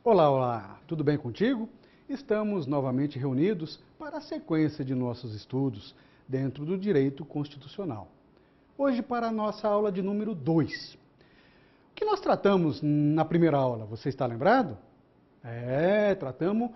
Olá, olá, tudo bem contigo? Estamos novamente reunidos para a sequência de nossos estudos dentro do direito constitucional. Hoje para a nossa aula de número 2. O que nós tratamos na primeira aula, você está lembrado? Tratamos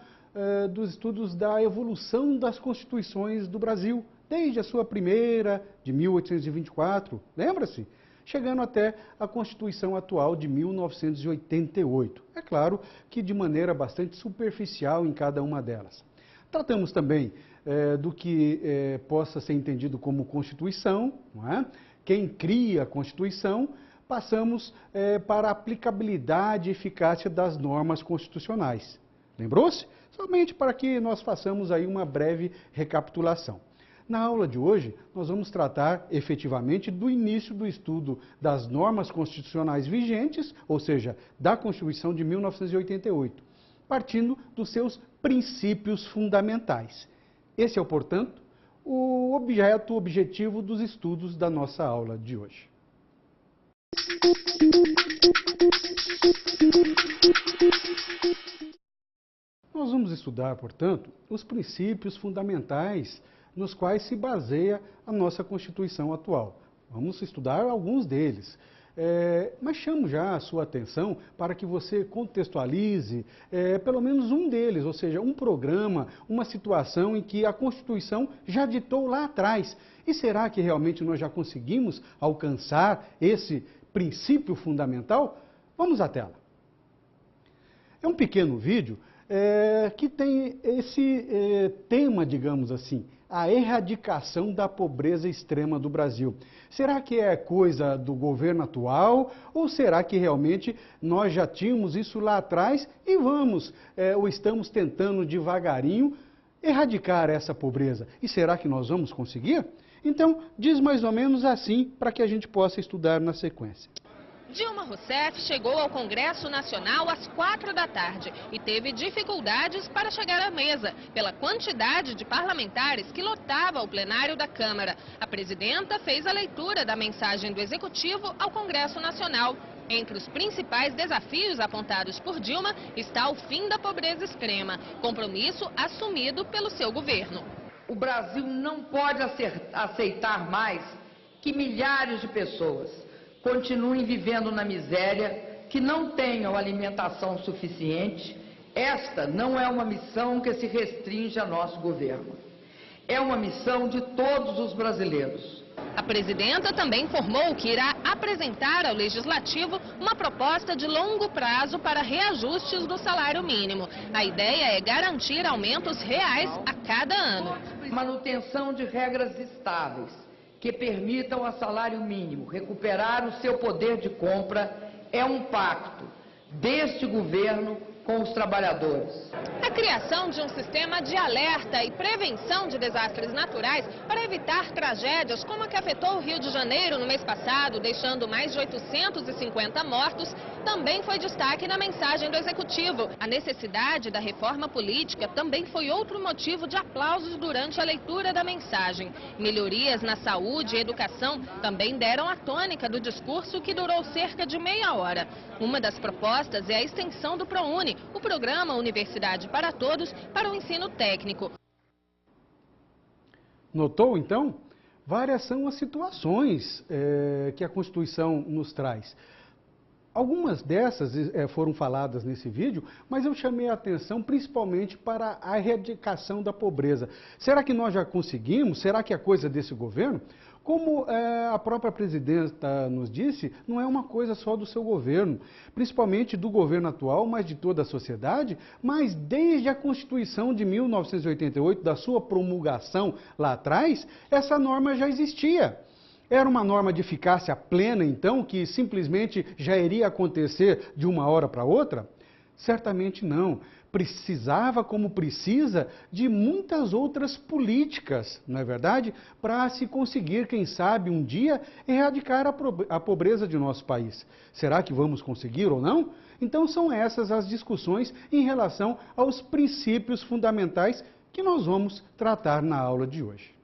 dos estudos da evolução das constituições do Brasil, desde a sua primeira, de 1824, lembra-se? Chegando até a Constituição atual de 1988. É claro que de maneira bastante superficial em cada uma delas. Tratamos também do que possa ser entendido como Constituição, não é? Quem cria a Constituição. Passamos para a aplicabilidade e eficácia das normas constitucionais. Lembrou-se? Somente para que nós façamos aí uma breve recapitulação. Na aula de hoje, nós vamos tratar efetivamente do início do estudo das normas constitucionais vigentes, ou seja, da Constituição de 1988, partindo dos seus princípios fundamentais. Esse é, portanto, o objetivo dos estudos da nossa aula de hoje. Nós vamos estudar, portanto, os princípios fundamentais nos quais se baseia a nossa Constituição atual. Vamos estudar alguns deles. Mas chamo já a sua atenção para que você contextualize pelo menos um deles, ou seja, um programa, uma situação em que a Constituição já ditou lá atrás. E será que realmente nós já conseguimos alcançar esse princípio fundamental? Vamos à tela. É um pequeno vídeo que tem esse tema, digamos assim, a erradicação da pobreza extrema do Brasil. Será que é coisa do governo atual ou será que realmente nós já tínhamos isso lá atrás e ou estamos tentando devagarinho erradicar essa pobreza? E será que nós vamos conseguir? Então, diz mais ou menos assim para que a gente possa estudar na sequência. Dilma Rousseff chegou ao Congresso Nacional às 4 da tarde e teve dificuldades para chegar à mesa, pela quantidade de parlamentares que lotava o plenário da Câmara. A presidenta fez a leitura da mensagem do Executivo ao Congresso Nacional. Entre os principais desafios apontados por Dilma está o fim da pobreza extrema, compromisso assumido pelo seu governo. O Brasil não pode aceitar mais que milhares de pessoas continuem vivendo na miséria, que não tenham alimentação suficiente. Esta não é uma missão que se restringe a nosso governo. É uma missão de todos os brasileiros. A presidenta também informou que irá apresentar ao Legislativo uma proposta de longo prazo para reajustes do salário mínimo. A ideia é garantir aumentos reais a cada ano. Manutenção de regras estáveis que permitam ao salário mínimo recuperar o seu poder de compra é um pacto deste governo com os trabalhadores. A criação de um sistema de alerta e prevenção de desastres naturais para evitar tragédias como a que afetou o Rio de Janeiro no mês passado, deixando mais de 850 mortos, também foi destaque na mensagem do Executivo. A necessidade da reforma política também foi outro motivo de aplausos durante a leitura da mensagem. Melhorias na saúde e educação também deram a tônica do discurso, que durou cerca de meia hora. Uma das propostas é a extensão do ProUni, o programa Universidade para Todos, para o ensino técnico. Notou, então? Várias são as situações que a Constituição nos traz. Algumas dessas foram faladas nesse vídeo, mas eu chamei a atenção principalmente para a erradicação da pobreza. Será que nós já conseguimos? Será que é coisa desse governo? Como a própria presidenta nos disse, não é uma coisa só do seu governo, principalmente do governo atual, mas de toda a sociedade, mas desde a Constituição de 1988, da sua promulgação lá atrás, essa norma já existia. Era uma norma de eficácia plena, então, que simplesmente já iria acontecer de uma hora para outra? Certamente não. Precisava, como precisa, de muitas outras políticas, não é verdade? Para se conseguir, quem sabe, um dia, erradicar a pobreza de nosso país. Será que vamos conseguir ou não? Então são essas as discussões em relação aos princípios fundamentais que nós vamos tratar na aula de hoje.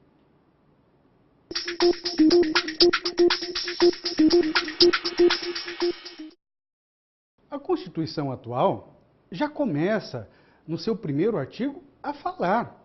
A Constituição atual já começa, no seu primeiro artigo, a falar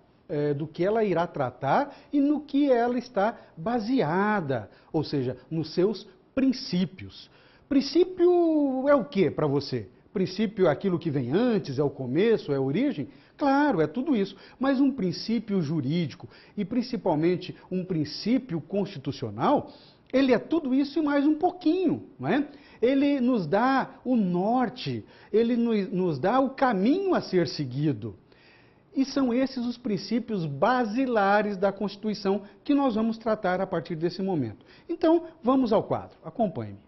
do que ela irá tratar e no que ela está baseada, ou seja, nos seus princípios. Princípio é o que para você? Princípio é aquilo que vem antes, é o começo, é a origem? Claro, é tudo isso. Mas um princípio jurídico e principalmente um princípio constitucional, ele é tudo isso e mais um pouquinho, não é? Ele nos dá o norte, ele nos dá o caminho a ser seguido. E são esses os princípios basilares da Constituição que nós vamos tratar a partir desse momento. Então, vamos ao quadro. Acompanhe-me.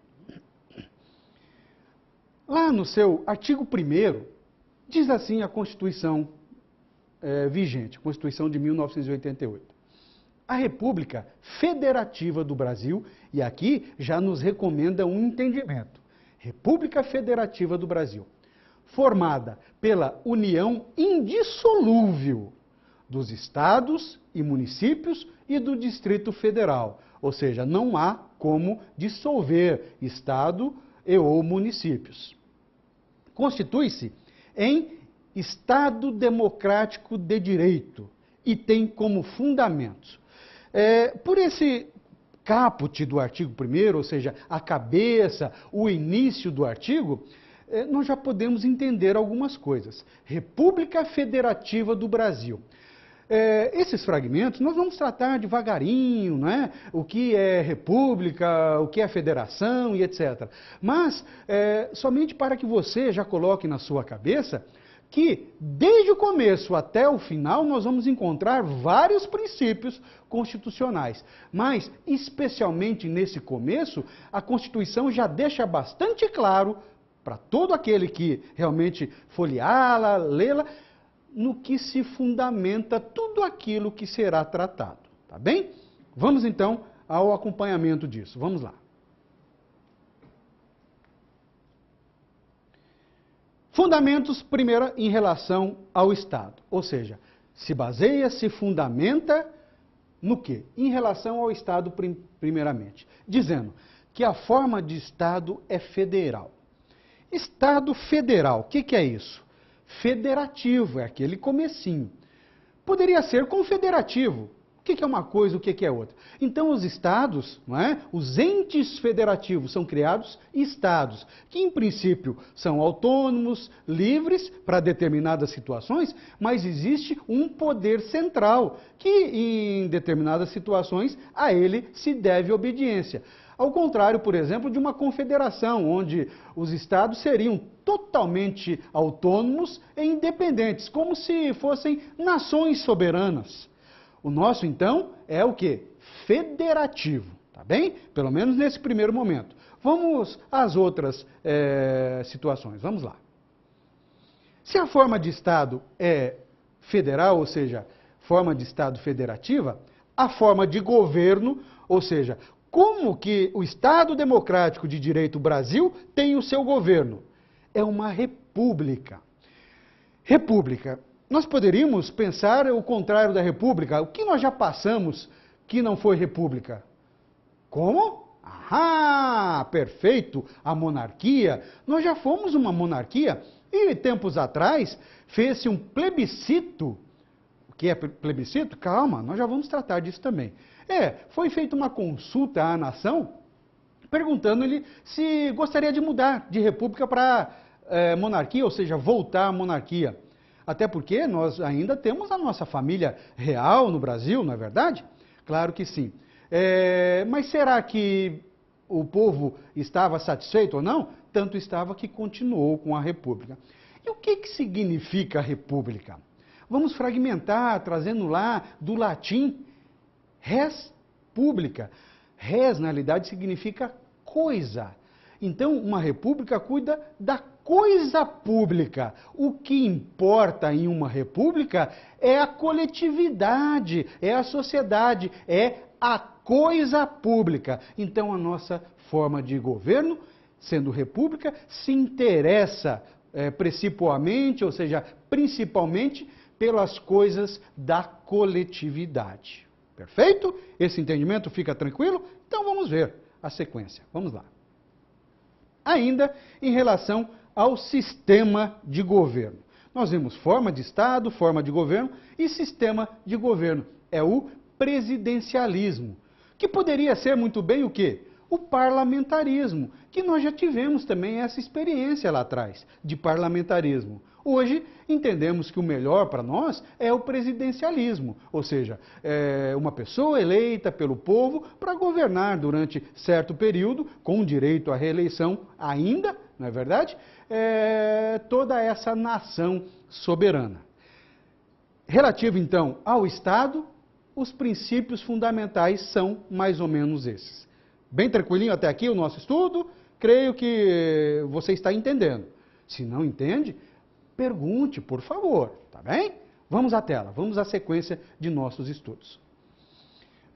Lá no seu artigo 1º, diz assim a Constituição vigente, Constituição de 1988. A República Federativa do Brasil, e aqui já nos recomenda um entendimento. República Federativa do Brasil, formada pela união indissolúvel dos estados e municípios e do Distrito Federal. Ou seja, não há como dissolver estado e ou municípios. Constitui-se em Estado Democrático de Direito e tem como fundamentos. Por esse caput do artigo 1º, ou seja, a cabeça, o início do artigo, nós já podemos entender algumas coisas. República Federativa do Brasil. Esses fragmentos nós vamos tratar devagarinho, não é? O que é república, o que é federação e etc. Mas, somente para que você já coloque na sua cabeça que, desde o começo até o final, nós vamos encontrar vários princípios constitucionais. Mas, especialmente nesse começo, a Constituição já deixa bastante claro, para todo aquele que realmente folheá-la, lê-la, no que se fundamenta tudo aquilo que será tratado, tá bem? Vamos então ao acompanhamento disso. Vamos lá. Fundamentos, primeiro, em relação ao Estado, ou seja, se baseia, se fundamenta no quê? Em relação ao Estado, primeiramente, dizendo que a forma de Estado é federal. Estado federal, o que é isso? Federativo, é aquele comecinho. Poderia ser confederativo. O que é uma coisa, o que é outra? Então, os estados, não é? Os entes federativos são criados estados, que em princípio são autônomos, livres para determinadas situações, mas existe um poder central, que em determinadas situações a ele se deve obediência. Ao contrário, por exemplo, de uma confederação, onde os estados seriam totalmente autônomos e independentes, como se fossem nações soberanas. O nosso, então, é o quê? Federativo, tá bem? Pelo menos nesse primeiro momento. Vamos às outras situações, vamos lá. Se a forma de Estado é federal, ou seja, forma de Estado federativa, a forma de governo, ou seja, como que o Estado Democrático de Direito Brasil tem o seu governo? É uma república. República. Nós poderíamos pensar o contrário da república. O que nós já passamos que não foi república? Como? Ah, perfeito! A monarquia. Nós já fomos uma monarquia e tempos atrás fez-se um plebiscito. O que é plebiscito? Calma, nós já vamos tratar disso também. Foi feita uma consulta à nação, perguntando-lhe se gostaria de mudar de república para monarquia, ou seja, voltar à monarquia. Até porque nós ainda temos a nossa família real no Brasil, não é verdade? Claro que sim. Mas será que o povo estava satisfeito ou não? Tanto estava que continuou com a república. E o que significa a república? Vamos fragmentar, trazendo lá do latim res pública. Res, na realidade, significa coisa. Então, uma república cuida da coisa pública. O que importa em uma república é a coletividade, é a sociedade, é a coisa pública. Então, a nossa forma de governo, sendo república, se interessa principalmente, ou seja, principalmente pelas coisas da coletividade. Perfeito? Esse entendimento fica tranquilo? Então vamos ver a sequência. Vamos lá. Ainda em relação ao sistema de governo. Nós vimos forma de Estado, forma de governo e sistema de governo. É o presidencialismo, que poderia ser muito bem o quê? O parlamentarismo, que nós já tivemos também essa experiência lá atrás, de parlamentarismo. Hoje, entendemos que o melhor para nós é o presidencialismo, ou seja, é uma pessoa eleita pelo povo para governar durante certo período, com direito à reeleição ainda, não é verdade? Toda essa nação soberana. Relativo, então, ao Estado, os princípios fundamentais são mais ou menos esses. Bem tranquilinho até aqui o nosso estudo? Creio que você está entendendo. Se não entende, pergunte, por favor, tá bem? Vamos à tela, vamos à sequência de nossos estudos.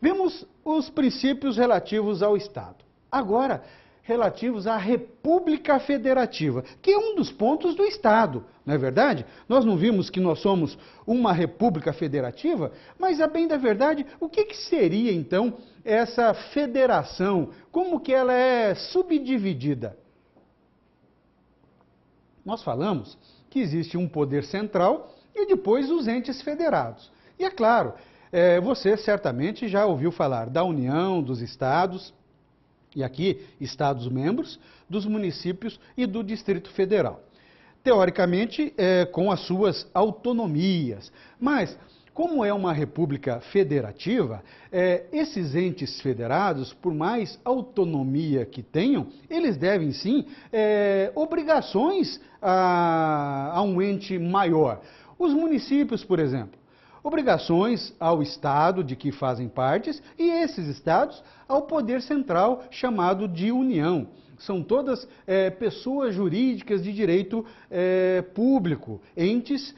Vimos os princípios relativos ao Estado. Agora, relativos à República Federativa, que é um dos pontos do Estado, não é verdade? Nós não vimos que nós somos uma República Federativa, mas, a bem da verdade, o que seria, então, essa federação? Como que ela é subdividida? Nós falamos que existe um poder central e depois os entes federados. E é claro, você certamente já ouviu falar da União, dos Estados, e aqui, Estados-membros, dos municípios e do Distrito Federal. Teoricamente, com as suas autonomias. Mas, como é uma república federativa, esses entes federados, por mais autonomia que tenham, eles devem sim obrigações a um ente maior. Os municípios, por exemplo. Obrigações ao Estado de que fazem partes e esses Estados ao poder central chamado de União. São todas pessoas jurídicas de direito público, entes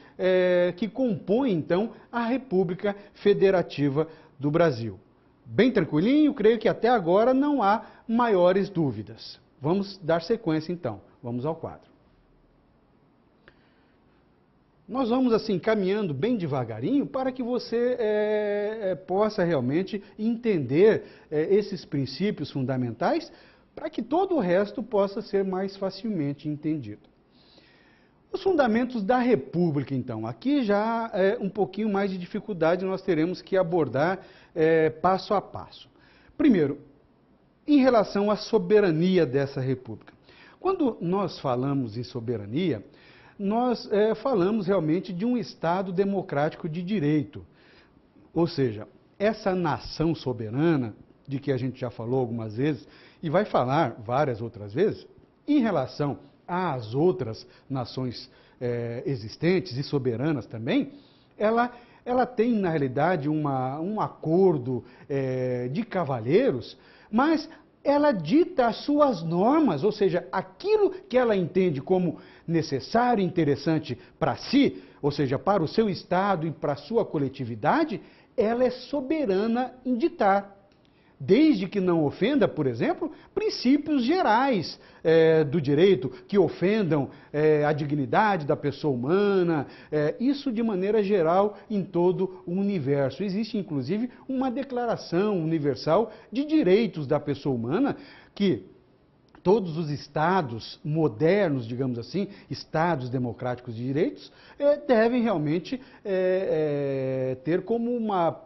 que compõem, então, a República Federativa do Brasil. Bem tranquilinho, creio que até agora não há maiores dúvidas. Vamos dar sequência, então. Vamos ao quadro. Nós vamos assim caminhando bem devagarinho para que você possa realmente entender esses princípios fundamentais para que todo o resto possa ser mais facilmente entendido. Os fundamentos da República, então. Aqui já um pouquinho mais de dificuldade nós teremos que abordar passo a passo. Primeiro, em relação à soberania dessa República. Quando nós falamos em soberania, nós falamos realmente de um Estado democrático de direito. Ou seja, essa nação soberana, de que a gente já falou algumas vezes, e vai falar várias outras vezes, em relação às outras nações existentes e soberanas também, ela tem, na realidade, um acordo de cavalheiros, mas ela dita as suas normas, ou seja, aquilo que ela entende como necessário e interessante para si, ou seja, para o seu Estado e para a sua coletividade, ela é soberana em ditar. Desde que não ofenda, por exemplo, princípios gerais do direito, que ofendam a dignidade da pessoa humana, isso de maneira geral em todo o universo. Existe, inclusive, uma declaração universal de direitos da pessoa humana que todos os estados modernos, digamos assim, estados democráticos de direitos, devem realmente ter como uma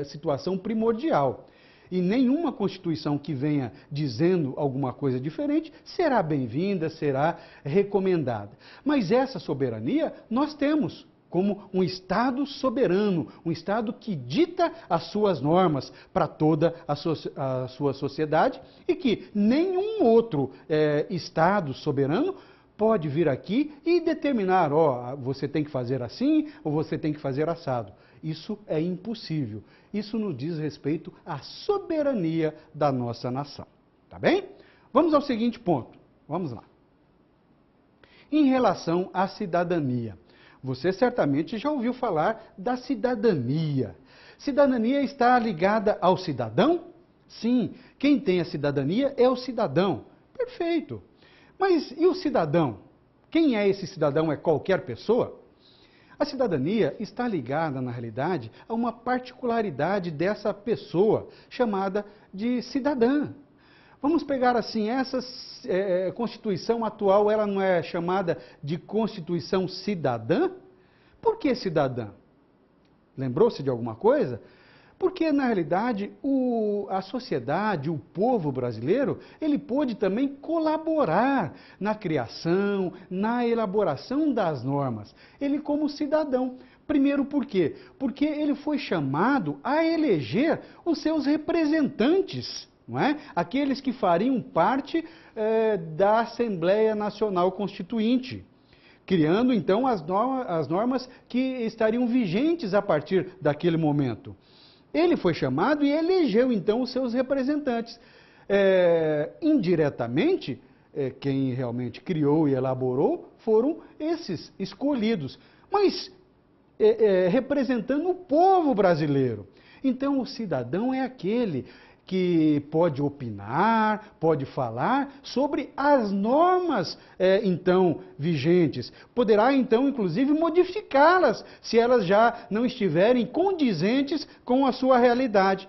situação primordial. E nenhuma Constituição que venha dizendo alguma coisa diferente será bem-vinda, será recomendada. Mas essa soberania nós temos como um Estado soberano, um Estado que dita as suas normas para toda a sua sociedade e que nenhum outro Estado soberano pode vir aqui e determinar, você tem que fazer assim ou você tem que fazer assado. Isso é impossível. Isso nos diz respeito à soberania da nossa nação. Tá bem? Vamos ao seguinte ponto. Vamos lá. Em relação à cidadania. Você certamente já ouviu falar da cidadania. Cidadania está ligada ao cidadão? Sim. Quem tem a cidadania é o cidadão. Perfeito. Mas e o cidadão? Quem é esse cidadão? É qualquer pessoa? A cidadania está ligada, na realidade, a uma particularidade dessa pessoa, chamada de cidadã. Vamos pegar assim, essa Constituição atual, ela não é chamada de Constituição cidadã? Por que cidadã? Lembrou-se de alguma coisa? Porque, na realidade, a sociedade, o povo brasileiro, ele pôde também colaborar na criação, na elaboração das normas. Ele como cidadão. Primeiro, por quê? Porque ele foi chamado a eleger os seus representantes, não é? Aqueles que fariam parte da Assembleia Nacional Constituinte, criando, então, as normas que estariam vigentes a partir daquele momento. Ele foi chamado e elegeu, então, os seus representantes. Indiretamente, quem realmente criou e elaborou foram esses escolhidos, mas representando o povo brasileiro. Então, o cidadão é aquele que pode opinar, pode falar sobre as normas, então, vigentes. Poderá, então, inclusive, modificá-las, se elas já não estiverem condizentes com a sua realidade.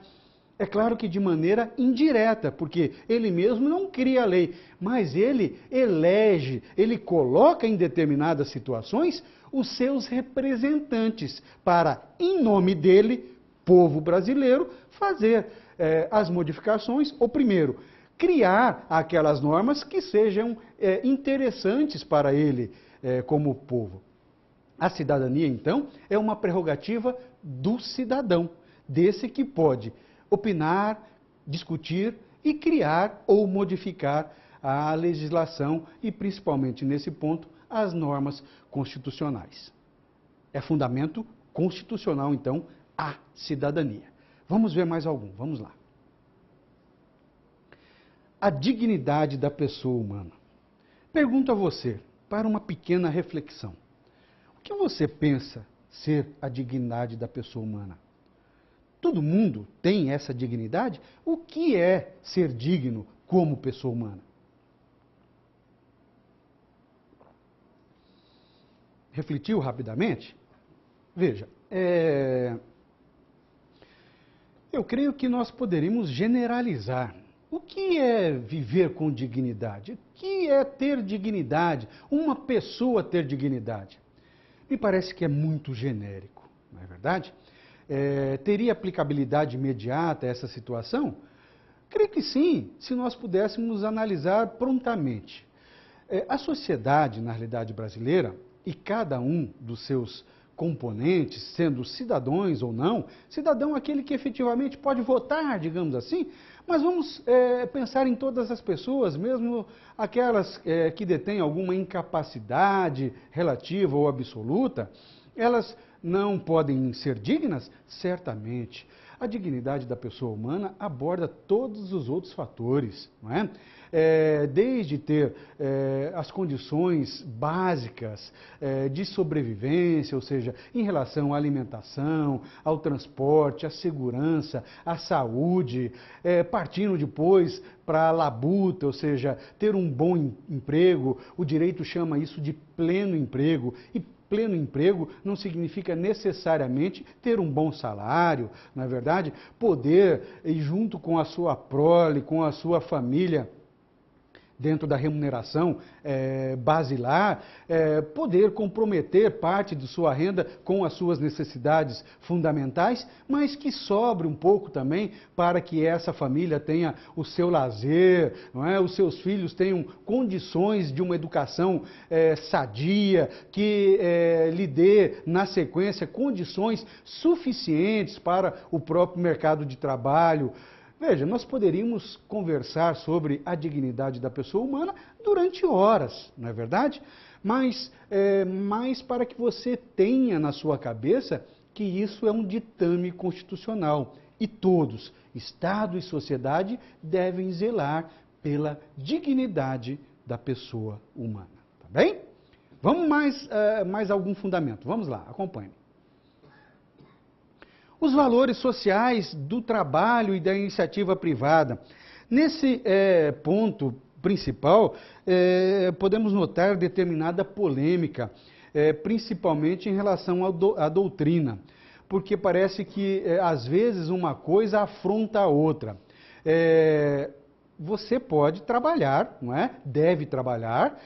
É claro que de maneira indireta, porque ele mesmo não cria a lei, mas ele elege, ele coloca em determinadas situações os seus representantes para, em nome dele, povo brasileiro, fazer as modificações, ou primeiro, criar aquelas normas que sejam interessantes para ele como povo. A cidadania, então, é uma prerrogativa do cidadão, desse que pode opinar, discutir e criar ou modificar a legislação e, principalmente nesse ponto, as normas constitucionais. É fundamento constitucional, então, a cidadania. Vamos ver mais algum, vamos lá. A dignidade da pessoa humana. Pergunto a você, para uma pequena reflexão. O que você pensa ser a dignidade da pessoa humana? Todo mundo tem essa dignidade? O que é ser digno como pessoa humana? Refletiu rapidamente? Veja, eu creio que nós poderíamos generalizar. O que é viver com dignidade? O que é ter dignidade? Uma pessoa ter dignidade? Me parece que é muito genérico, não é verdade? Teria aplicabilidade imediata a essa situação? Creio que sim, se nós pudéssemos analisar prontamente. A sociedade, na realidade brasileira, e cada um dos seus componentes, sendo cidadãos ou não, cidadão é aquele que efetivamente pode votar, digamos assim, mas vamos pensar em todas as pessoas, mesmo aquelas que detêm alguma incapacidade relativa ou absoluta, elas não podem ser dignas? Certamente. A dignidade da pessoa humana aborda todos os outros fatores, não é? Desde ter as condições básicas de sobrevivência, ou seja, em relação à alimentação, ao transporte, à segurança, à saúde, partindo depois para a labuta, ou seja, ter um bom emprego, o direito chama isso de pleno emprego, e pleno emprego não significa necessariamente ter um bom salário, não é verdade? Poder, junto com a sua prole, com a sua família, dentro da remuneração basilar, poder comprometer parte de sua renda com as suas necessidades fundamentais, mas que sobre um pouco também para que essa família tenha o seu lazer, não é? Os seus filhos tenham condições de uma educação sadia, que lhe dê, na sequência, condições suficientes para o próprio mercado de trabalho. Veja, nós poderíamos conversar sobre a dignidade da pessoa humana durante horas, não é verdade? Mas para que você tenha na sua cabeça que isso é um ditame constitucional e todos, Estado e sociedade, devem zelar pela dignidade da pessoa humana, tá bem? Vamos mais algum fundamento, vamos lá, acompanhe. Os valores sociais do trabalho e da iniciativa privada. Nesse ponto principal, podemos notar determinada polêmica, principalmente em relação à doutrina, porque parece que, às vezes, uma coisa afronta a outra. você pode trabalhar, não é? Deve trabalhar.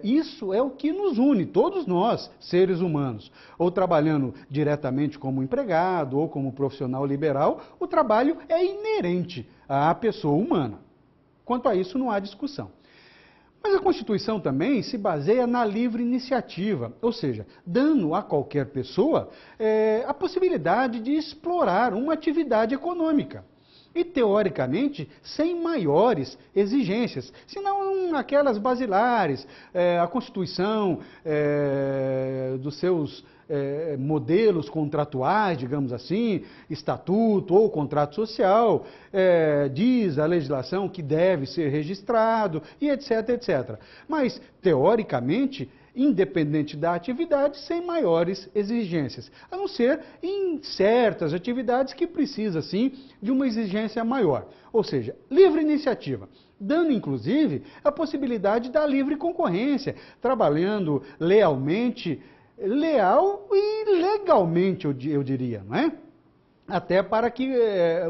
Isso é o que nos une, todos nós, seres humanos. Ou trabalhando diretamente como empregado ou como profissional liberal, o trabalho é inerente à pessoa humana. Quanto a isso, não há discussão. Mas a Constituição também se baseia na livre iniciativa, ou seja, dando a qualquer pessoa a possibilidade de explorar uma atividade econômica. E, teoricamente, sem maiores exigências, senão aquelas basilares, a Constituição dos seus modelos contratuais, digamos assim, estatuto ou contrato social, diz a legislação que deve ser registrado e etc, etc. Mas, teoricamente, independente da atividade, sem maiores exigências, a não ser em certas atividades que precisa, sim, de uma exigência maior. Ou seja, livre iniciativa, dando, inclusive, a possibilidade da livre concorrência, trabalhando lealmente, leal e legalmente, eu diria, não é? Até para que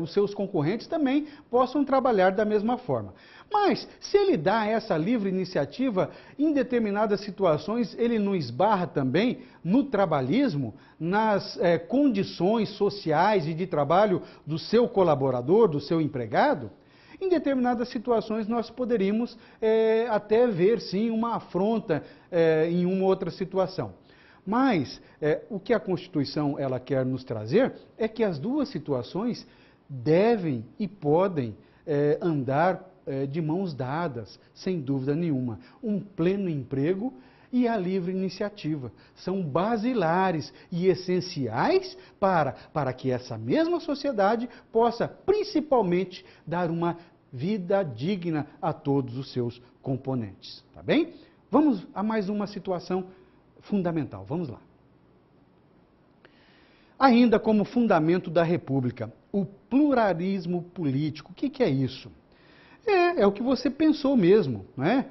os seus concorrentes também possam trabalhar da mesma forma. Mas, se ele dá essa livre iniciativa, em determinadas situações, ele não esbarra também no trabalhismo, nas condições sociais e de trabalho do seu colaborador, do seu empregado? Em determinadas situações, nós poderíamos até ver, sim, uma afronta em uma outra situação. Mas o que a Constituição ela quer nos trazer é que as duas situações devem e podem andar de mãos dadas, sem dúvida nenhuma. Um pleno emprego e a livre iniciativa são basilares e essenciais para que essa mesma sociedade possa, principalmente, dar uma vida digna a todos os seus componentes. Tá bem? Vamos a mais uma situação fundamental. Vamos lá. Ainda como fundamento da República, o pluralismo político. O que é isso? É o que você pensou mesmo, não é?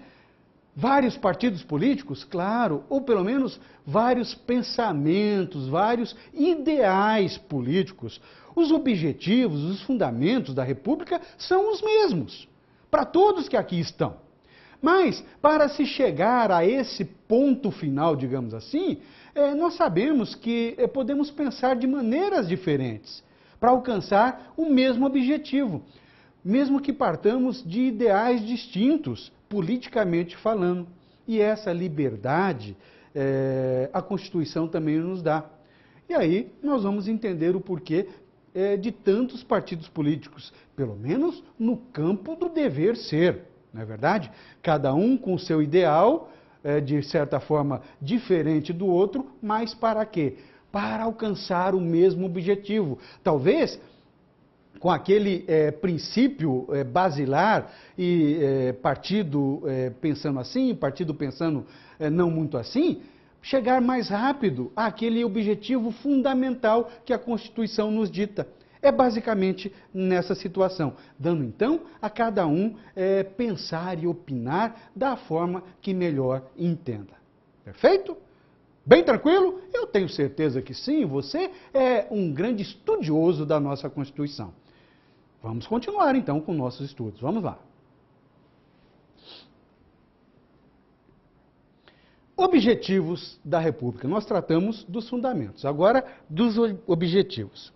Vários partidos políticos, claro, ou pelo menos vários pensamentos, vários ideais políticos. Os objetivos, os fundamentos da República são os mesmos, para todos que aqui estão. Mas, para se chegar a esse ponto final, digamos assim, nós sabemos que podemos pensar de maneiras diferentes para alcançar o mesmo objetivo, mesmo que partamos de ideais distintos, politicamente falando. E essa liberdade a Constituição também nos dá. E aí nós vamos entender o porquê de tantos partidos políticos, pelo menos no campo do dever ser. Não é verdade? Cada um com o seu ideal, de certa forma diferente do outro, mas para quê? Para alcançar o mesmo objetivo. Talvez com aquele princípio basilar e partido pensando assim, partido pensando não muito assim, chegar mais rápido àquele objetivo fundamental que a Constituição nos dita. É basicamente nessa situação, dando então a cada um pensar e opinar da forma que melhor entenda. Perfeito? Bem tranquilo? Eu tenho certeza que sim, você é um grande estudioso da nossa Constituição. Vamos continuar então com nossos estudos. Vamos lá. Objetivos da República. Nós tratamos dos fundamentos, agora dos objetivos.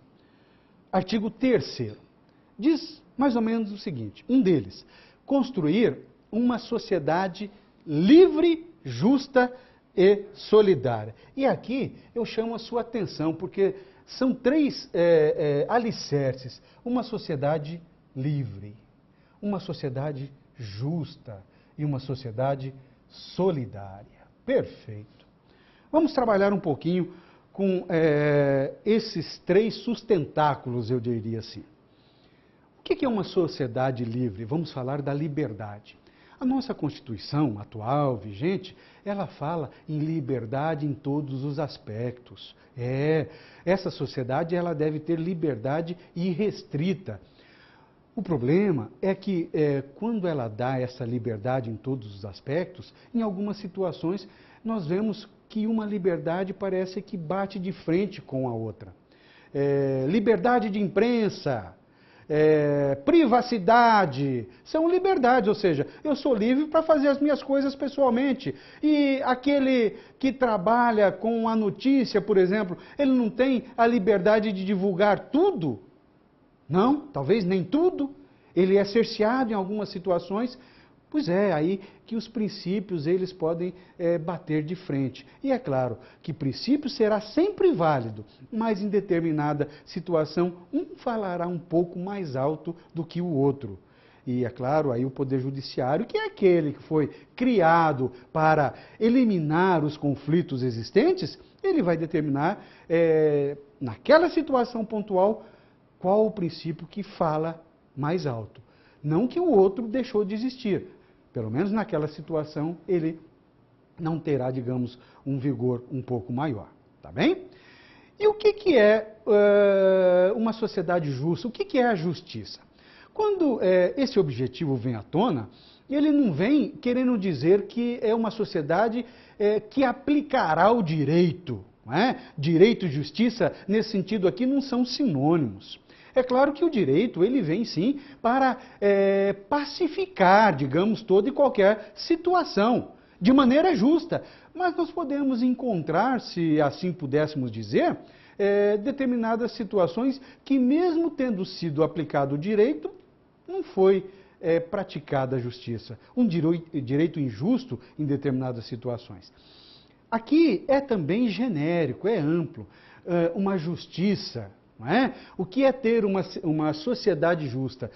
Artigo 3º, diz mais ou menos o seguinte, um deles, construir uma sociedade livre, justa e solidária. E aqui eu chamo a sua atenção, porque são três alicerces. Uma sociedade livre, uma sociedade justa e uma sociedade solidária. Perfeito. Vamos trabalhar um pouquinho com esses três sustentáculos, eu diria assim. O que é uma sociedade livre? Vamos falar da liberdade. A nossa Constituição atual, vigente, ela fala em liberdade em todos os aspectos. Essa sociedade ela deve ter liberdade irrestrita. O problema é que quando ela dá essa liberdade em todos os aspectos, em algumas situações nós vemos que uma liberdade parece que bate de frente com a outra. Liberdade de imprensa, privacidade, são liberdades, ou seja, eu sou livre para fazer as minhas coisas pessoalmente. E aquele que trabalha com a notícia, por exemplo, ele não tem a liberdade de divulgar tudo? Não, talvez nem tudo. Ele é cerceado em algumas situações. Pois é, aí que os princípios eles podem bater de frente. E é claro que princípio será sempre válido, mas em determinada situação um falará um pouco mais alto do que o outro. E é claro, aí o Poder Judiciário, que é aquele que foi criado para eliminar os conflitos existentes, ele vai determinar, naquela situação pontual, qual o princípio que fala mais alto. Não que o outro deixou de existir. Pelo menos naquela situação, ele não terá, digamos, um vigor um pouco maior. Tá bem? E o que é uma sociedade justa? O que é a justiça? Quando esse objetivo vem à tona, ele não vem querendo dizer que é uma sociedade que aplicará o direito. Não é? Direito e justiça, nesse sentido aqui, não são sinônimos. É claro que o direito, ele vem sim para pacificar, digamos, toda e qualquer situação, de maneira justa. Mas nós podemos encontrar, se assim pudéssemos dizer, determinadas situações que mesmo tendo sido aplicado o direito, não foi praticada a justiça. Um direito injusto em determinadas situações. Aqui é também genérico, é amplo. Uma justiça... Não é? O que é ter uma sociedade justa?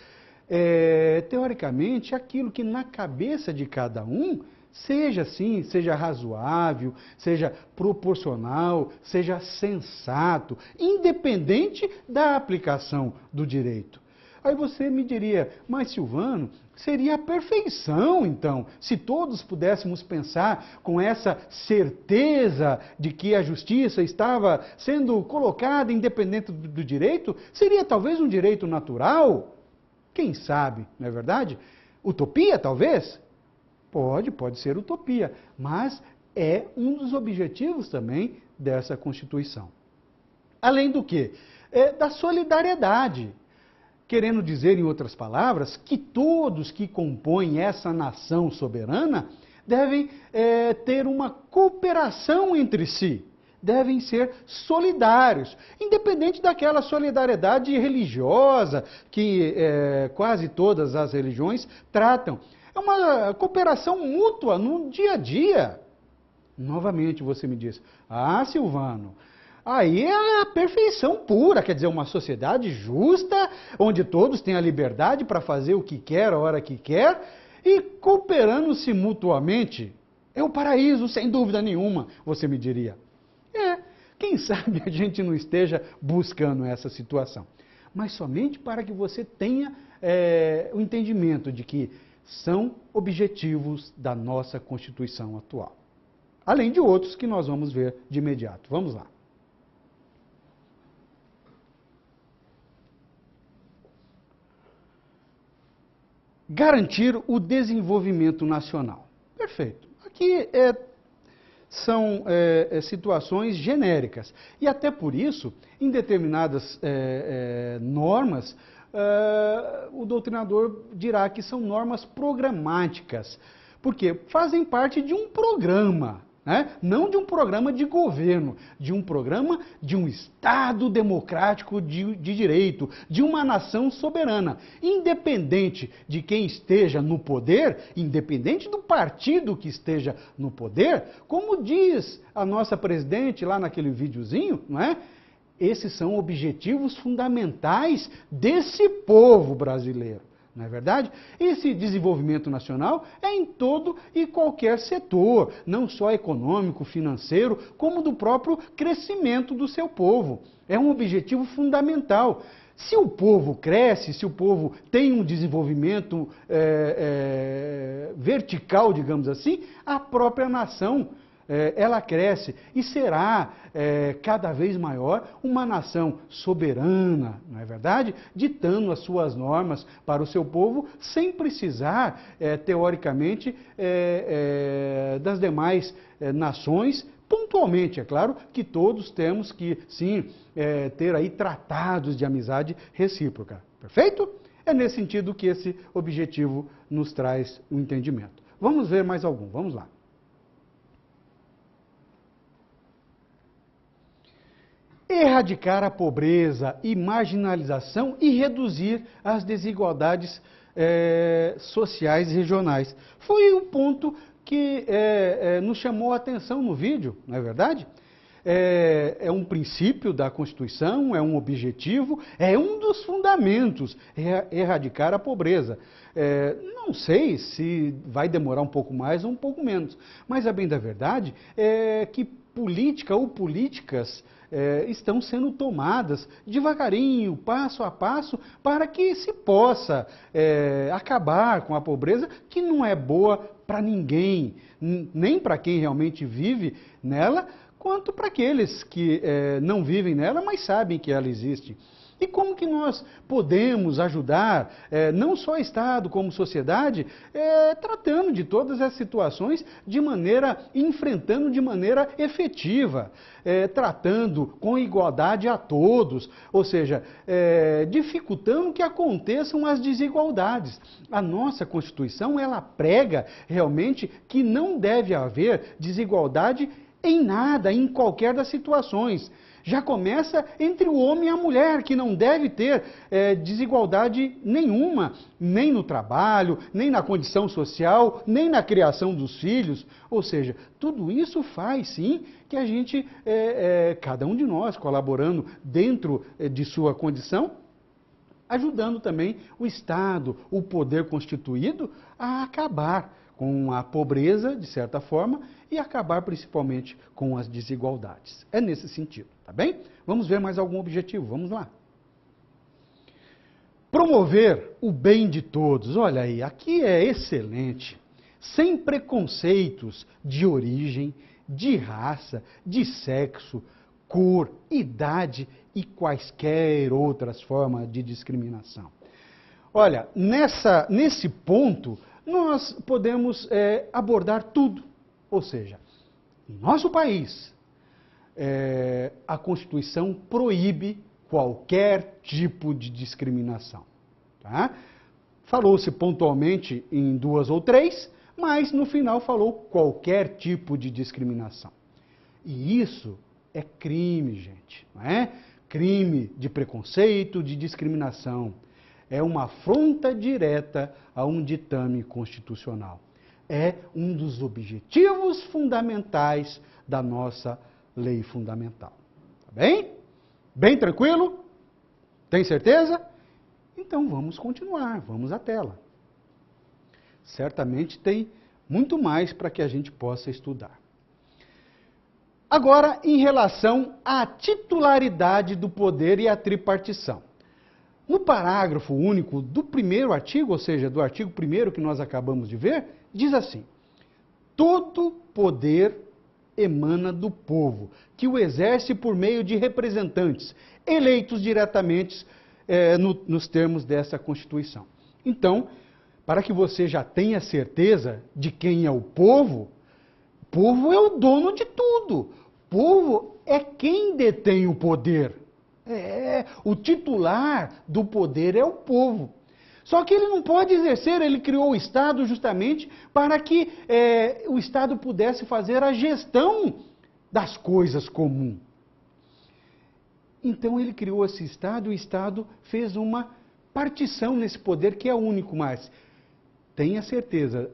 Teoricamente, aquilo que na cabeça de cada um seja assim, seja razoável, seja proporcional, seja sensato, independente da aplicação do direito. Aí você me diria, mas Silvano, seria a perfeição então, se todos pudéssemos pensar com essa certeza de que a justiça estava sendo colocada independente do direito, seria talvez um direito natural? Quem sabe, não é verdade? Utopia talvez? Pode ser utopia, mas é um dos objetivos também dessa Constituição. Além do quê? Da solidariedade. Querendo dizer, em outras palavras, que todos que compõem essa nação soberana devem ter uma cooperação entre si, devem ser solidários, independente daquela solidariedade religiosa que quase todas as religiões tratam. É uma cooperação mútua no dia a dia. Novamente você me diz, Silvano, aí é a perfeição pura, quer dizer, uma sociedade justa, onde todos têm a liberdade para fazer o que quer, a hora que quer, e cooperando-se mutuamente. É o paraíso, sem dúvida nenhuma, você me diria. Quem sabe a gente não esteja buscando essa situação. Mas somente para que você tenha o entendimento de que são objetivos da nossa Constituição atual. Além de outros que nós vamos ver de imediato. Vamos lá. Garantir o desenvolvimento nacional. Perfeito. Aqui são situações genéricas. E até por isso, em determinadas normas, o doutrinador dirá que são normas programáticas. Porque fazem parte de um programa. Não de um programa de governo, de um programa de um Estado democrático de direito, de uma nação soberana, independente de quem esteja no poder, independente do partido que esteja no poder, como diz a nossa presidente lá naquele videozinho, não é? Esses são objetivos fundamentais desse povo brasileiro. Não é verdade? Esse desenvolvimento nacional é em todo e qualquer setor, não só econômico, financeiro, como do próprio crescimento do seu povo. É um objetivo fundamental. Se o povo cresce, se o povo tem um desenvolvimento vertical, digamos assim, a própria nação ela cresce e será cada vez maior uma nação soberana, não é verdade? Ditando as suas normas para o seu povo sem precisar, teoricamente, das demais nações. Pontualmente, é claro que todos temos que, sim, ter aí tratados de amizade recíproca. Perfeito? É nesse sentido que esse objetivo nos traz o entendimento. Vamos ver mais algum, vamos lá. Erradicar a pobreza e marginalização e reduzir as desigualdades sociais e regionais. Foi um ponto que nos chamou a atenção no vídeo, não é verdade? É um princípio da Constituição, é um objetivo, é um dos fundamentos, erradicar a pobreza. Não sei se vai demorar um pouco mais ou um pouco menos, mas a bem da verdade é que política ou políticas estão sendo tomadas devagarinho, passo a passo, para que se possa acabar com a pobreza, que não é boa para ninguém, nem para quem realmente vive nela, quanto para aqueles que não vivem nela, mas sabem que ela existe. E como que nós podemos ajudar, não só o Estado, como sociedade, tratando de todas as situações enfrentando de maneira efetiva, tratando com igualdade a todos, ou seja, dificultando que aconteçam as desigualdades. A nossa Constituição, ela prega realmente que não deve haver desigualdade em nada, em qualquer das situações. Já começa entre o homem e a mulher, que não deve ter desigualdade nenhuma, nem no trabalho, nem na condição social, nem na criação dos filhos. Ou seja, tudo isso faz sim que a gente, cada um de nós, colaborando dentro de sua condição, ajudando também o Estado, o poder constituído, a acabar com a pobreza, de certa forma, e acabar principalmente com as desigualdades. É nesse sentido, tá bem? Vamos ver mais algum objetivo, vamos lá. Promover o bem de todos, olha aí, aqui é excelente, sem preconceitos de origem, de raça, de sexo, cor, idade e quaisquer outras formas de discriminação. Olha, nesse ponto, nós podemos abordar tudo. Ou seja, em nosso país, a Constituição proíbe qualquer tipo de discriminação. Tá? Falou-se pontualmente em 2 ou 3, mas no final falou qualquer tipo de discriminação. E isso é crime, gente. Não é? Crime de preconceito, de discriminação. É uma afronta direta a um ditame constitucional. É um dos objetivos fundamentais da nossa lei fundamental. Tá bem? Bem tranquilo? Tem certeza? Então vamos continuar, vamos à tela. Certamente tem muito mais para que a gente possa estudar. Agora, em relação à titularidade do poder e à tripartição. No parágrafo único do primeiro artigo, ou seja, do artigo 1º que nós acabamos de ver, diz assim: todo poder emana do povo, que o exerce por meio de representantes, eleitos diretamente nos termos dessa Constituição. Então, para que você já tenha certeza de quem é o povo é o dono de tudo. O povo é quem detém o poder. O titular do poder é o povo. Só que ele não pode exercer, ele criou o Estado justamente para que o Estado pudesse fazer a gestão das coisas comuns. Então ele criou esse Estado, e o Estado fez uma partição nesse poder que é único, mas tenha certeza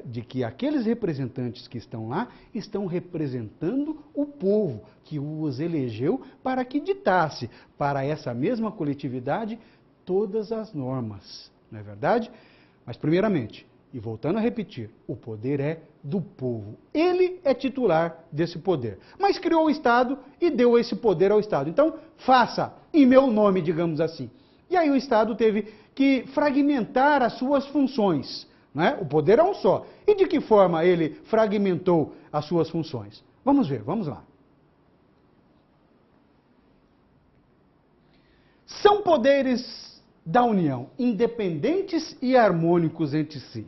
de que aqueles representantes que estão lá estão representando o povo que os elegeu para que ditasse para essa mesma coletividade todas as normas, não é verdade? Mas primeiramente, e voltando a repetir, o poder é do povo. Ele é titular desse poder. Mas criou o Estado e deu esse poder ao Estado. Então, faça em meu nome, digamos assim. E aí o Estado teve que fragmentar as suas funções. Né? O poder é um só. E de que forma ele fragmentou as suas funções? Vamos ver, vamos lá. São poderes da União, independentes e harmônicos entre si.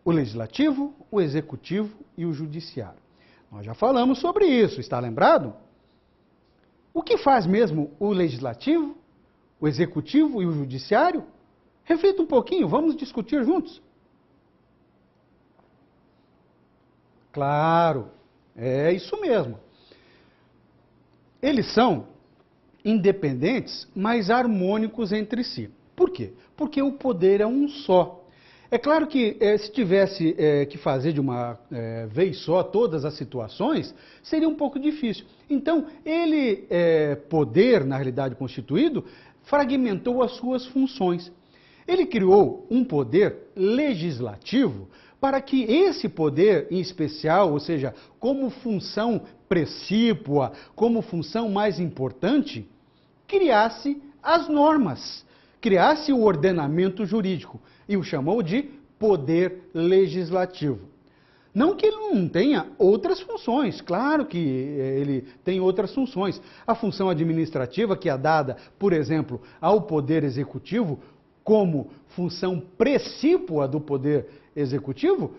O Legislativo, o Executivo e o Judiciário. Nós já falamos sobre isso, está lembrado? O que faz mesmo o Legislativo, o executivo e o judiciário? Reflita um pouquinho, vamos discutir juntos. Claro, é isso mesmo. Eles são independentes, mas harmônicos entre si. Por quê? Porque o poder é um só. É claro que se tivesse que fazer de uma vez só todas as situações, seria um pouco difícil. Então, ele, poder, na realidade constituído, fragmentou as suas funções. Ele criou um poder legislativo para que esse poder em especial, ou seja, como função precípua, como função mais importante, criasse as normas, criasse o ordenamento jurídico e o chamou de poder legislativo. Não que ele não tenha outras funções, claro que ele tem outras funções. A função administrativa, que é dada, por exemplo, ao poder executivo, como função precípua do poder executivo,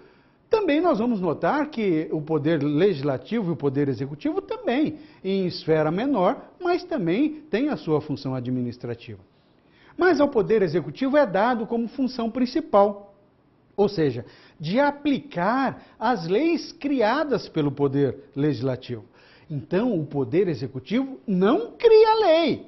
também nós vamos notar que o poder legislativo e o poder executivo também, em esfera menor, mas também tem a sua função administrativa. Mas ao poder executivo é dado como função principal, ou seja, de aplicar as leis criadas pelo poder legislativo. Então, o poder executivo não cria lei.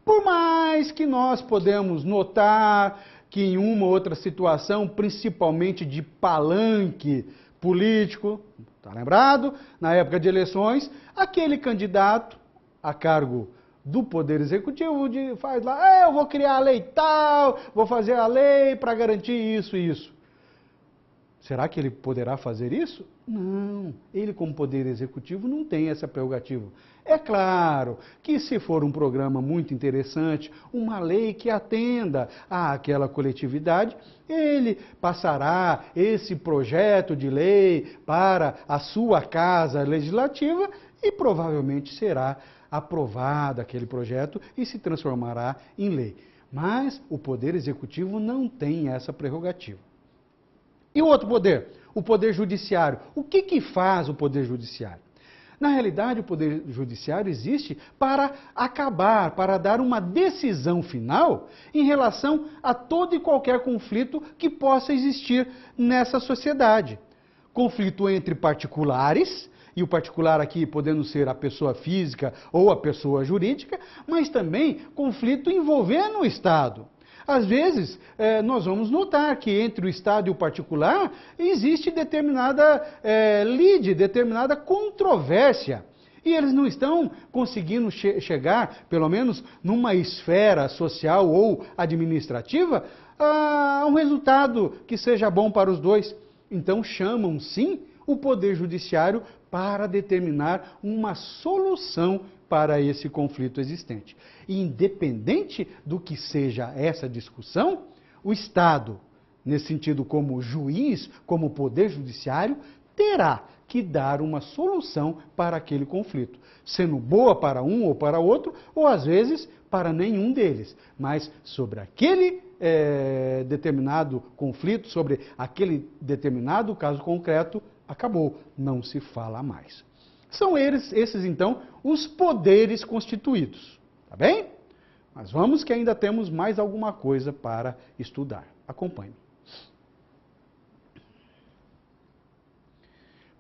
Por mais que nós podemos notar que em uma ou outra situação, principalmente de palanque político, está lembrado? Na época de eleições, aquele candidato a cargo do Poder Executivo faz lá, eu vou criar a lei tal, vou fazer a lei para garantir isso e isso. Será que ele poderá fazer isso? Não, ele como Poder Executivo não tem essa prerrogativa. É claro que se for um programa muito interessante, uma lei que atenda àquela coletividade, ele passará esse projeto de lei para a sua casa legislativa e provavelmente será aprovado aquele projeto e se transformará em lei. Mas o Poder Executivo não tem essa prerrogativa. E o outro poder? O Poder Judiciário. O que faz o Poder Judiciário? Na realidade, o Poder Judiciário existe para acabar, para dar uma decisão final em relação a todo e qualquer conflito que possa existir nessa sociedade. Conflito entre particulares, e o particular aqui podendo ser a pessoa física ou a pessoa jurídica, mas também conflito envolvendo o Estado. Às vezes, nós vamos notar que entre o Estado e o particular existe determinada lide, determinada controvérsia. E eles não estão conseguindo chegar, pelo menos numa esfera social ou administrativa, a um resultado que seja bom para os dois. Então chamam, sim, o Poder Judiciário para determinar uma solução para esse conflito existente. E independente do que seja essa discussão, o Estado, nesse sentido como juiz, como Poder Judiciário, terá que dar uma solução para aquele conflito, sendo boa para um ou para outro, ou às vezes para nenhum deles, mas sobre aquele determinado conflito, sobre aquele determinado caso concreto, acabou, não se fala mais. São esses, então, os poderes constituídos. Tá bem? Mas vamos que ainda temos mais alguma coisa para estudar. Acompanhe.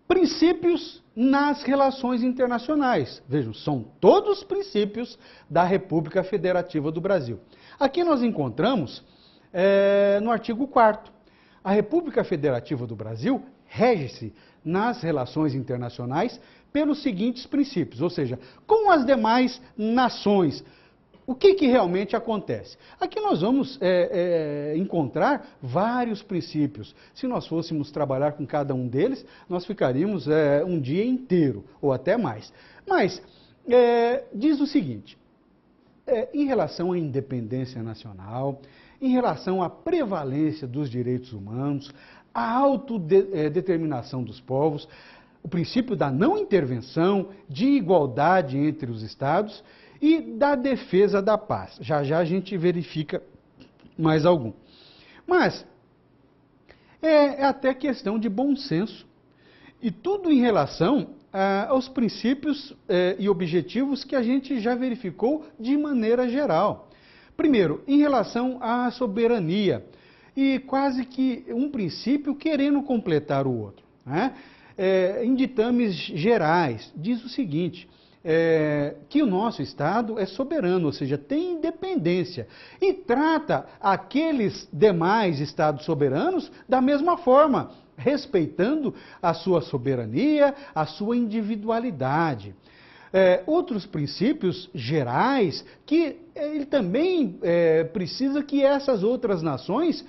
Princípios nas relações internacionais. Vejam, são todos princípios da República Federativa do Brasil. Aqui nós encontramos no artigo 4º. A República Federativa do Brasil rege-se nas relações internacionais pelos seguintes princípios, ou seja, com as demais nações. O que realmente acontece? Aqui nós vamos encontrar vários princípios. Se nós fôssemos trabalhar com cada um deles, nós ficaríamos um dia inteiro, ou até mais. Mas, diz o seguinte, em relação à independência nacional, em relação à prevalência dos direitos humanos, à autodeterminação dos povos, o princípio da não intervenção, de igualdade entre os Estados e da defesa da paz. Já já a gente verifica mais algum. Mas é até questão de bom senso. E tudo em relação aos princípios e objetivos que a gente já verificou de maneira geral. Primeiro, em relação à soberania, e quase que um princípio querendo completar o outro, né? Em ditames gerais, diz o seguinte, que o nosso Estado é soberano, ou seja, tem independência, e trata aqueles demais Estados soberanos da mesma forma, respeitando a sua soberania, a sua individualidade. Outros princípios gerais que ele também precisa que essas outras nações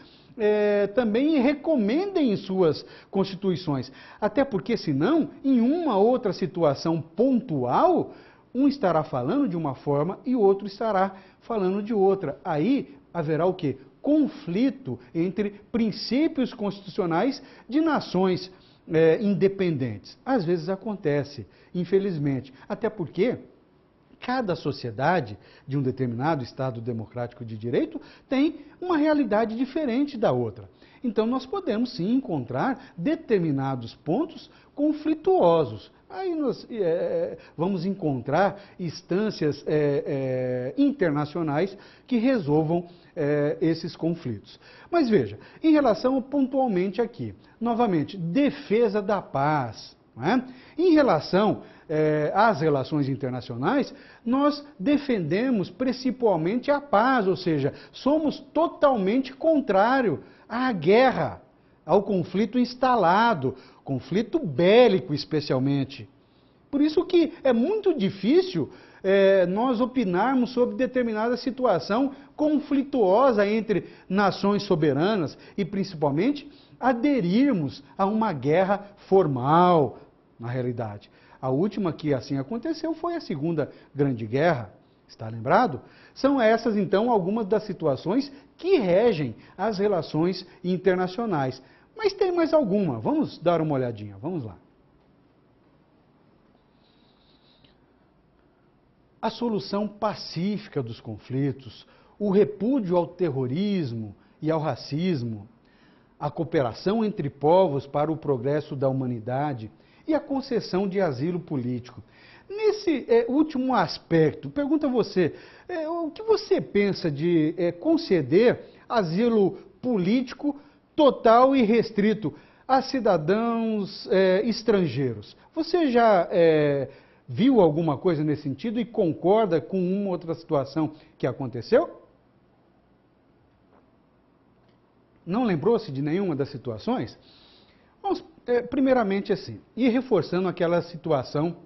também recomendem em suas constituições. Até porque, senão, em uma outra situação pontual, um estará falando de uma forma e o outro estará falando de outra. Aí haverá o quê? Conflito entre princípios constitucionais de nações independentes. Às vezes acontece, infelizmente. Até porque cada sociedade de um determinado Estado democrático de direito tem uma realidade diferente da outra. Então nós podemos sim encontrar determinados pontos conflituosos. Aí nós vamos encontrar instâncias internacionais que resolvam esses conflitos. Mas veja, em relação pontualmente aqui, novamente, defesa da paz. Né? Em relação às relações internacionais, nós defendemos principalmente a paz, ou seja, somos totalmente contrário à guerra, ao conflito instalado, conflito bélico especialmente. Por isso que é muito difícil nós opinarmos sobre determinada situação conflituosa entre nações soberanas e principalmente aderirmos a uma guerra formal, na realidade. A última que assim aconteceu foi a Segunda Grande Guerra, está lembrado? São essas, então, algumas das situações que regem as relações internacionais. Mas tem mais alguma, vamos dar uma olhadinha, vamos lá. A solução pacífica dos conflitos, o repúdio ao terrorismo e ao racismo, a cooperação entre povos para o progresso da humanidade e a concessão de asilo político. Nesse último aspecto, pergunto a você, o que você pensa de conceder asilo político total e restrito a cidadãos estrangeiros? Você já viu alguma coisa nesse sentido e concorda com uma outra situação que aconteceu? Não lembrou-se de nenhuma das situações? Vamos, primeiramente assim, e reforçando aquela situação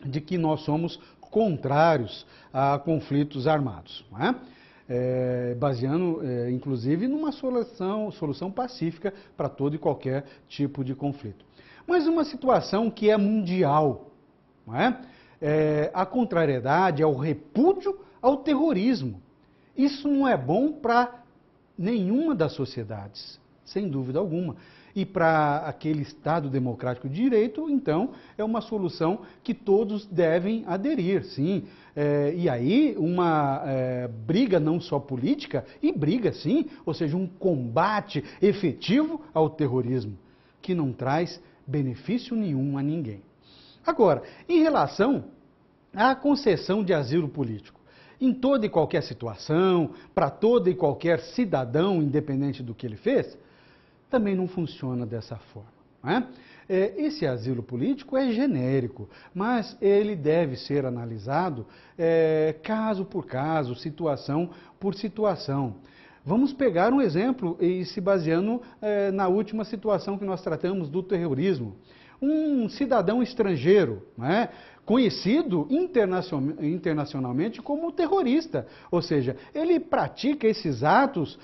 de que nós somos contrários a conflitos armados, não é? Baseando, inclusive, numa solução pacífica para todo e qualquer tipo de conflito. Mas uma situação que é mundial, não é? A contrariedade ao repúdio ao terrorismo. Isso não é bom para nenhuma das sociedades, sem dúvida alguma. E para aquele Estado democrático de direito, então, é uma solução que todos devem aderir, sim. E aí, uma briga não só política, e briga sim, ou seja, um combate efetivo ao terrorismo, que não traz benefício nenhum a ninguém. Agora, em relação à concessão de asilo político, em toda e qualquer situação, para todo e qualquer cidadão, independente do que ele fez, também não funciona dessa forma. Não é? Esse asilo político é genérico, mas ele deve ser analisado caso por caso, situação por situação. Vamos pegar um exemplo e se baseando na última situação que nós tratamos do terrorismo. Um cidadão estrangeiro, não é? Conhecido internacionalmente como terrorista, ou seja, ele pratica esses atos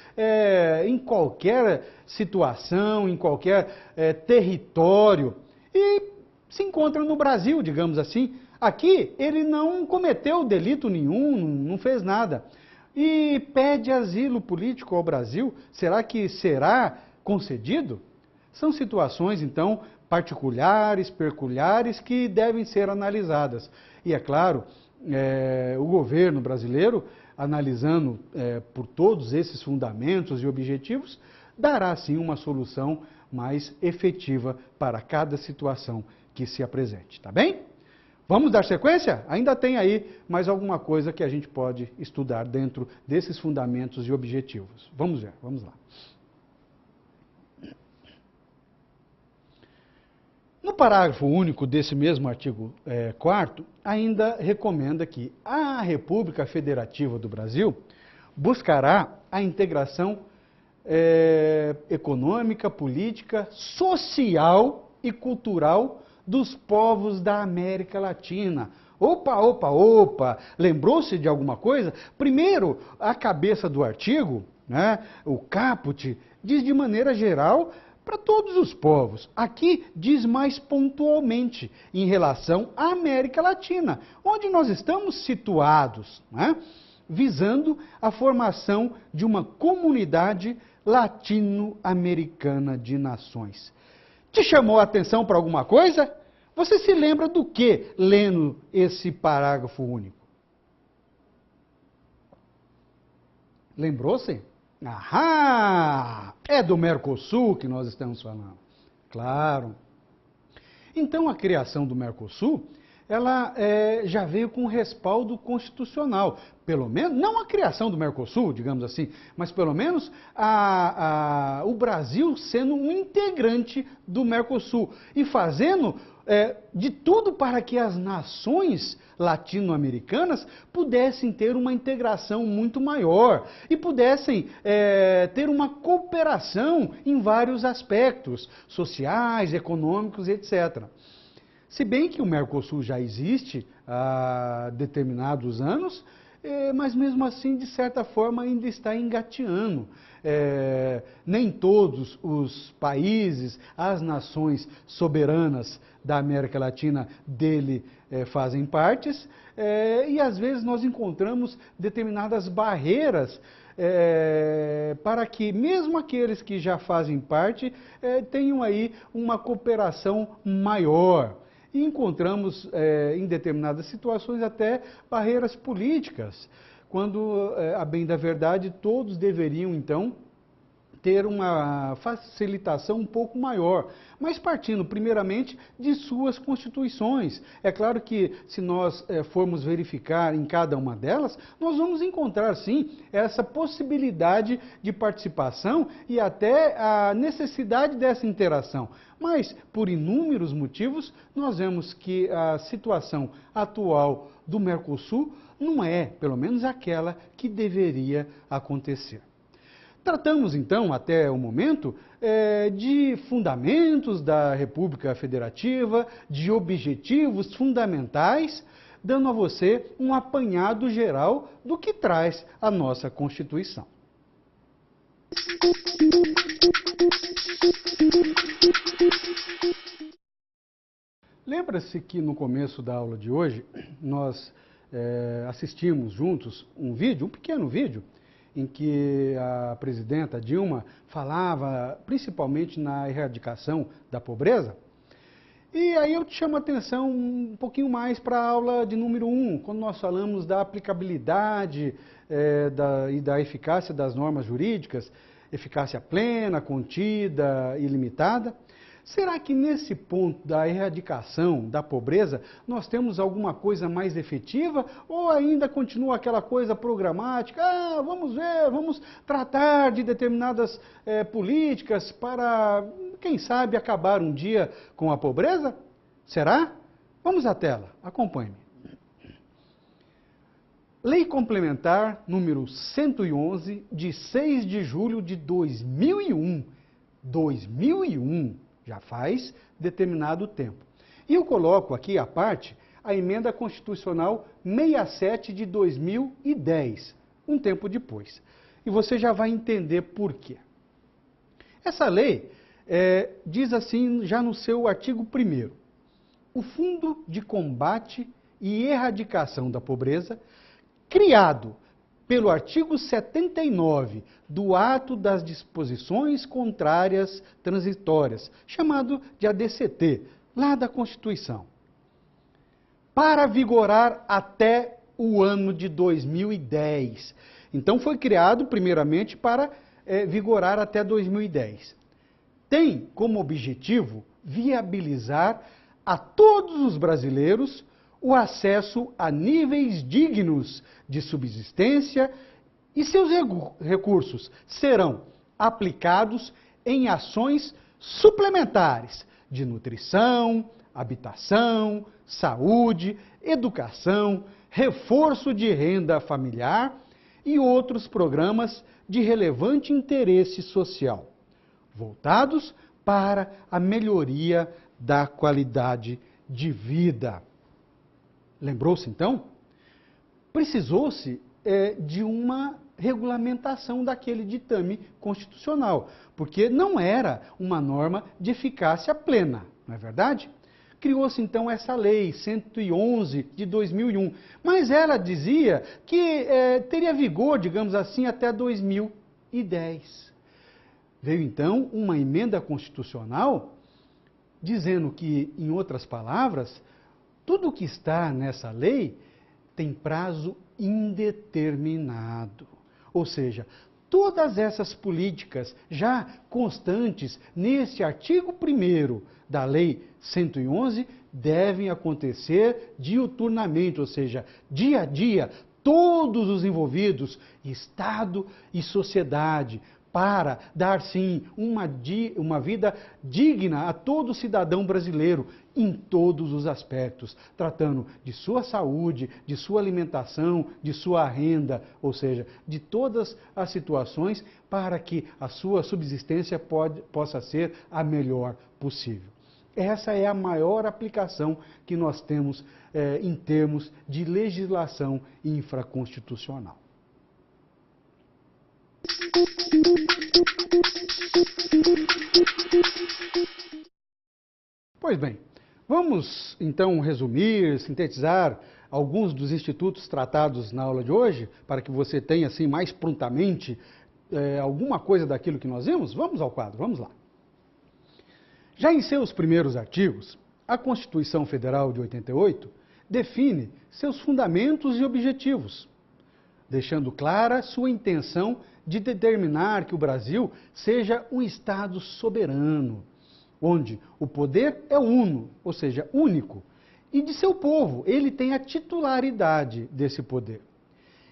em qualquer situação, em qualquer território e se encontra no Brasil, digamos assim. Aqui ele não cometeu delito nenhum, não fez nada e pede asilo político ao Brasil. Será que será concedido? São situações, então, particulares, peculiares, que devem ser analisadas. E, é claro, o governo brasileiro, analisando por todos esses fundamentos e objetivos, dará, sim, uma solução mais efetiva para cada situação que se apresente. Tá bem? Vamos dar sequência? Ainda tem aí mais alguma coisa que a gente pode estudar dentro desses fundamentos e objetivos. Vamos ver, vamos lá. No parágrafo único desse mesmo artigo 4º, ainda recomenda que a República Federativa do Brasil buscará a integração econômica, política, social e cultural dos povos da América Latina. Opa! Lembrou-se de alguma coisa? Primeiro, a cabeça do artigo, né, o caput, diz de maneira geral para todos os povos. Aqui diz mais pontualmente em relação à América Latina, onde nós estamos situados, né, visando a formação de uma comunidade latino-americana de nações. Te chamou a atenção para alguma coisa? Você se lembra do que lendo esse parágrafo único? Lembrou-se? Ahá! É do Mercosul que nós estamos falando. Claro. Então, a criação do Mercosul, ela já veio com respaldo constitucional. Pelo menos, não a criação do Mercosul, digamos assim, mas pelo menos o Brasil sendo um integrante do Mercosul e fazendo de tudo para que as nações latino-americanas pudessem ter uma integração muito maior e pudessem ter uma cooperação em vários aspectos, sociais, econômicos, etc. Se bem que o Mercosul já existe há determinados anos, mas mesmo assim, de certa forma, ainda está engateando. Nem todos os países, as nações soberanas da América Latina dele fazem partes, e às vezes nós encontramos determinadas barreiras para que mesmo aqueles que já fazem parte tenham aí uma cooperação maior. E encontramos, em determinadas situações, até barreiras políticas, quando, a bem da verdade, todos deveriam, então, ter uma facilitação um pouco maior, mas partindo, primeiramente, de suas constituições. É claro que, se nós formos verificar em cada uma delas, nós vamos encontrar, sim, essa possibilidade de participação e até a necessidade dessa interação. Mas, por inúmeros motivos, nós vemos que a situação atual do Mercosul não é, pelo menos, aquela que deveria acontecer. Tratamos, então, até o momento, de fundamentos da República Federativa, de objetivos fundamentais, dando a você um apanhado geral do que traz a nossa Constituição. Lembra-se que no começo da aula de hoje, nós assistimos juntos um pequeno vídeo, em que a presidenta Dilma falava principalmente na erradicação da pobreza? E aí eu te chamo a atenção um pouquinho mais para a aula de número 1, quando nós falamos da aplicabilidade e da eficácia das normas jurídicas, eficácia plena, contida e limitada. Será que nesse ponto da erradicação da pobreza nós temos alguma coisa mais efetiva ou ainda continua aquela coisa programática? Vamos ver, vamos tratar de determinadas políticas para, quem sabe, acabar um dia com a pobreza? Será? Vamos à tela, acompanhe-me. Lei Complementar número 111, de 6 de julho de 2001. 2001. Já faz determinado tempo. E eu coloco aqui à parte a Emenda Constitucional 67 de 2010, um tempo depois. E você já vai entender por quê. Essa lei diz assim, já no seu artigo 1º, o Fundo de Combate e Erradicação da Pobreza, criado pelo artigo 79 do Ato das Disposições Contrárias Transitórias, chamado de ADCT, lá da Constituição, para vigorar até o ano de 2010. Então foi criado primeiramente para vigorar até 2010. Tem como objetivo viabilizar a todos os brasileiros o acesso a níveis dignos de subsistência e seus recursos serão aplicados em ações suplementares de nutrição, habitação, saúde, educação, reforço de renda familiar e outros programas de relevante interesse social, voltados para a melhoria da qualidade de vida. Lembrou-se, então? Precisou-se de uma regulamentação daquele ditame constitucional, porque não era uma norma de eficácia plena, não é verdade? Criou-se, então, essa lei 111 de 2001, mas ela dizia que teria vigor, digamos assim, até 2010. Veio, então, uma emenda constitucional dizendo que, em outras palavras, tudo que está nessa lei tem prazo indeterminado. Ou seja, todas essas políticas já constantes nesse artigo 1º da Lei 111 devem acontecer diuturnamente, ou seja, dia a dia, todos os envolvidos, Estado e sociedade, para dar, sim, uma vida digna a todo cidadão brasileiro, em todos os aspectos, tratando de sua saúde, de sua alimentação, de sua renda, ou seja, de todas as situações para que a sua subsistência possa ser a melhor possível. Essa é a maior aplicação que nós temos em termos de legislação infraconstitucional. Pois bem, vamos então resumir, sintetizar alguns dos institutos tratados na aula de hoje, para que você tenha assim mais prontamente alguma coisa daquilo que nós vimos? Vamos ao quadro, vamos lá. Já em seus primeiros artigos, a Constituição Federal de 88 define seus fundamentos e objetivos, deixando clara sua intenção de determinar que o Brasil seja um Estado soberano, onde o poder é uno, ou seja, único, e de seu povo, ele tem a titularidade desse poder.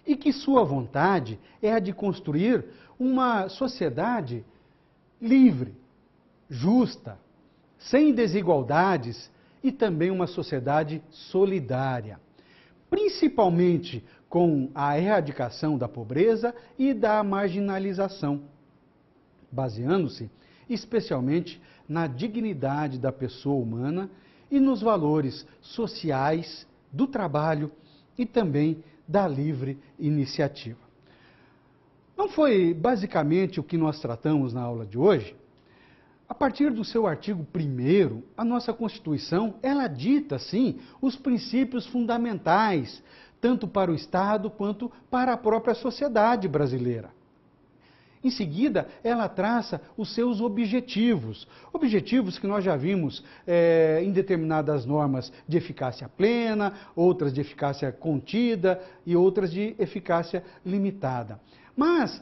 E que sua vontade é a de construir uma sociedade livre, justa, sem desigualdades e também uma sociedade solidária, principalmente com a erradicação da pobreza e da marginalização, baseando-se especialmente na dignidade da pessoa humana e nos valores sociais do trabalho e também da livre iniciativa. Não foi basicamente o que nós tratamos na aula de hoje? A partir do seu artigo 1º, a nossa Constituição, ela dita, sim, os princípios fundamentais, tanto para o Estado quanto para a própria sociedade brasileira. Em seguida, ela traça os seus objetivos. Objetivos que nós já vimos em determinadas normas de eficácia plena, outras de eficácia contida e outras de eficácia limitada. Mas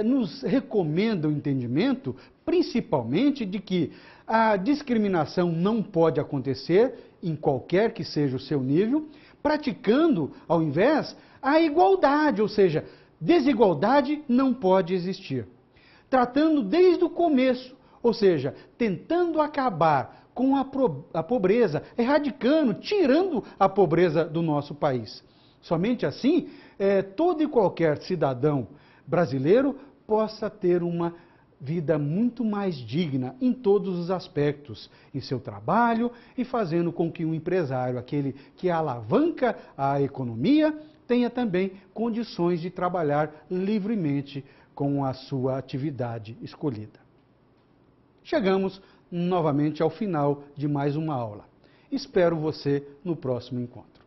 nos recomenda o entendimento, principalmente, de que a discriminação não pode acontecer, em qualquer que seja o seu nível, praticando, ao invés, a igualdade, ou seja, desigualdade não pode existir. Tratando desde o começo, ou seja, tentando acabar com a pobreza, erradicando, tirando a pobreza do nosso país. Somente assim, todo e qualquer cidadão brasileiro possa ter uma vida muito mais digna em todos os aspectos, em seu trabalho e fazendo com que um empresário, aquele que alavanca a economia, tenha também condições de trabalhar livremente com a sua atividade escolhida. Chegamos novamente ao final de mais uma aula. Espero você no próximo encontro.